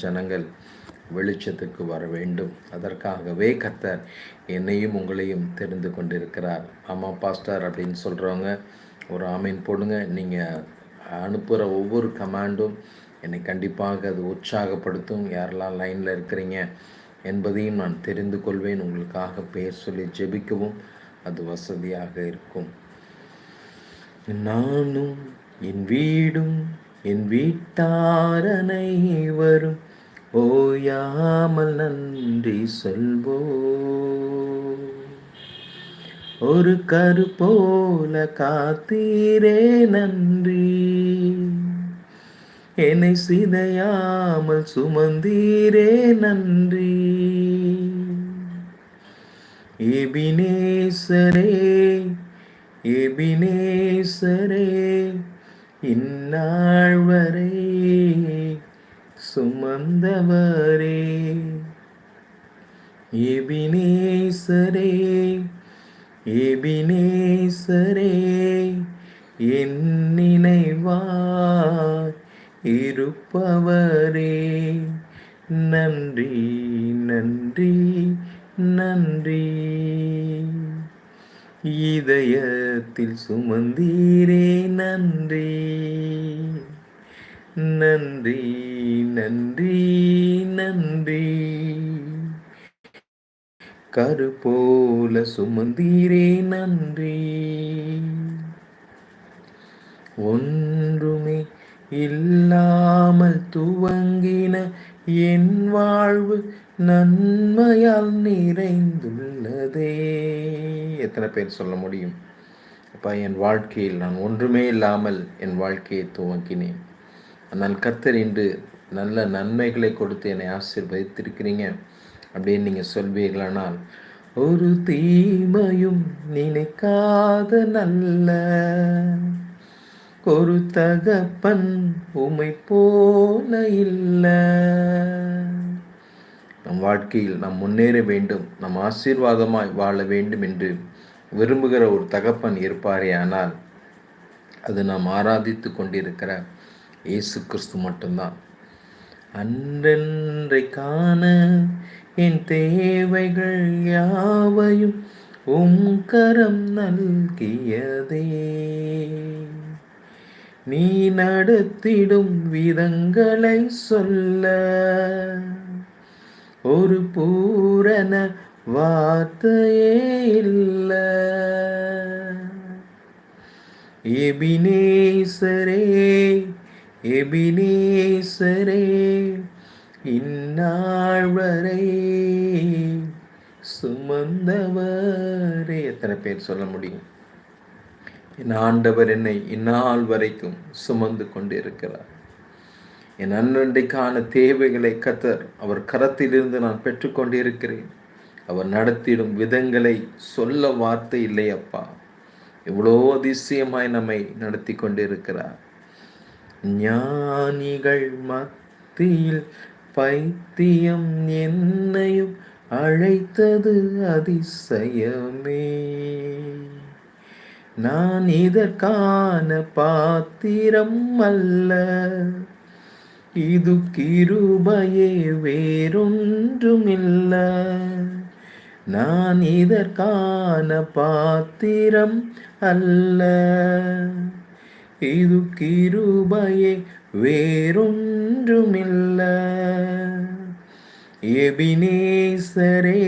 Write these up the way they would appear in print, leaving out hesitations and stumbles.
ஜனங்கள் வெளிச்சத்துக்கு வர வேண்டும். அதற்காகவே கர்த்தர் என்னையும் உங்களையும் தெரிந்து கொண்டிருக்கிறார். ஆமாம் பாஸ்டர் அப்படின்னு சொல்கிறவங்க ஒரு ஆமீன் போடுங்க. நீங்கள் அனுப்புகிற ஒவ்வொரு கமாண்டும் என்னை கண்டிப்பாக அது உற்சாகப்படுத்தும். யாரெல்லாம் லைனில் இருக்கிறீங்க என்பதையும் நான் தெரிந்து கொள்வேன். உங்களுக்காக பேர் சொல்லி ஜெபிக்கவும் அது வசதியாக இருக்கும். நானும் என் வீடும் என் வீட்டார் அனைவரும் ஓயாமல் நன்றி சொல்வோ. ஒரு கரு போல காத்தீரே நன்றி, என்னை சிதையாமல் சுமந்தீரே நன்றி. எபினேசரே எபினேசரே, இந்நாள் வரை சுமந்தவரே. எபினேசரே எபினேசரே, என் நினைவாய் இருப்பவரே. நன்றி நன்றி நன்றி. இதயத்தில் சுமந்தீரே நன்றி. நன்றி நன்றி நன்றி. கரு போல சுமந்தீரே நன்றி. ஒன்றுமே இல்லாமல் துவங்கின என் வாழ்வு நன்மையால் நிறைந்துள்ளதே. எத்தனை பேர் சொல்ல முடியும்? அப்பா, என் வாழ்க்கையில் நான் ஒன்றுமே இல்லாமல் என் வாழ்க்கையை துவங்கினேன். ஆனால் கர்த்தர் இன்று நல்ல நன்மைகளை கொடுத்து என்னை ஆசீர்வதித்திருக்கிறீங்க அப்படின்னு நீங்கள் சொல்வீர்களானால், ஒரு தீமையும் நினைக்காத நல்ல ஒரு தகப்பன் உமை போல இல்லை. நம் வாழ்க்கையில் நாம் முன்னேற வேண்டும், நம் ஆசீர்வாதமாய் வாழ வேண்டும் என்று விரும்புகிற ஒரு தகப்பன் இருப்பாரே ஆனால் அது நாம் ஆராதித்து கொண்டிருக்கிற இயேசு கிறிஸ்து மட்டும்தான். அன்றென்றைக்கான என் தேவைகள் யாவையும் உம் கரம் நல்கியதே. நீ நடத்திடும் விதங்களை சொல்ல ஒரு பூரண வார்த்தையே இல்லை. எபினேசரே எபினேசரே, இந்நாள் வரை சுமந்தவரே. எத்தனை பேர் சொல்ல முடியும்? என் ஆண்டவர் என்னை இந்நாள் வரைக்கும் சுமந்து கொண்டிருக்கிறார். என் அன்றைக்கான தேவைகளை கர்த்தர் அவர் கரத்திலிருந்து நான் பெற்றுக்கொண்டிருக்கிறேன். அவர் நடத்திடும் விதங்களை சொல்ல வார்த்தை இல்லை அப்பா. எவ்வளோ அதிசயமாய் நம்மை நடத்தி கொண்டிருக்கிறார். ஞானிகள் மத்தியில் பைத்தியம் என்னையும் அழைத்தது அதிசயமே. நான் இதற்கான பாத்திரம் அல்ல, இது கிருபையே வேறொன்றுமில்ல. நான் இதற்கான பாத்திரம் அல்ல, இது கிருபையே வேறொன்றுமில்ல. எபினேசரே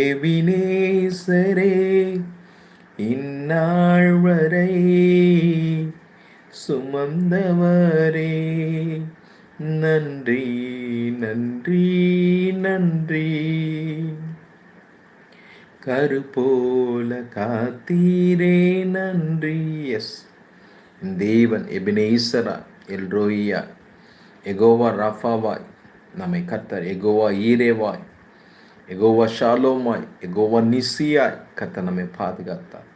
எபினேசரே, இந்நாள் வரை சுமந்தவரே. நன்றி நன்றி நன்றி. கரு போல காத்தீரே நன்றி. எஸ், தேவன் எபினேசரா, எல்ரோயா, எகோவா ராஃபாவாய் நம்மை கர்த்தர் எகோவா ஈரேவாய், எகோவா ஷாலோமாய், எகோவா நிசியாய் கர்த்தர் நம்மை பாதுகாத்தார்.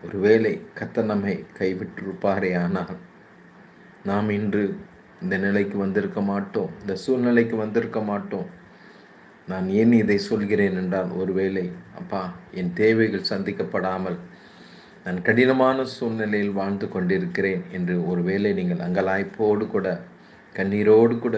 ஒருவேளை கர்த்தர் நம்மை கைவிட்டிருப்பாரே ஆனால் நாம் இன்று இந்த நிலைக்கு வந்திருக்க மாட்டோம், இந்த சூழ்நிலைக்கு வந்திருக்க மாட்டோம். நான் ஏன் இதை சொல்கிறேன் என்றால், ஒருவேளை அப்பா என் தேவைகள் சந்திக்கப்படாமல் நான் கடினமான சூழ்நிலையில் வாழ்ந்து கொண்டிருக்கிறேன் என்று ஒருவேளை நீங்கள் அங்கலாய்ப்போடு கூட கண்ணீரோடு கூட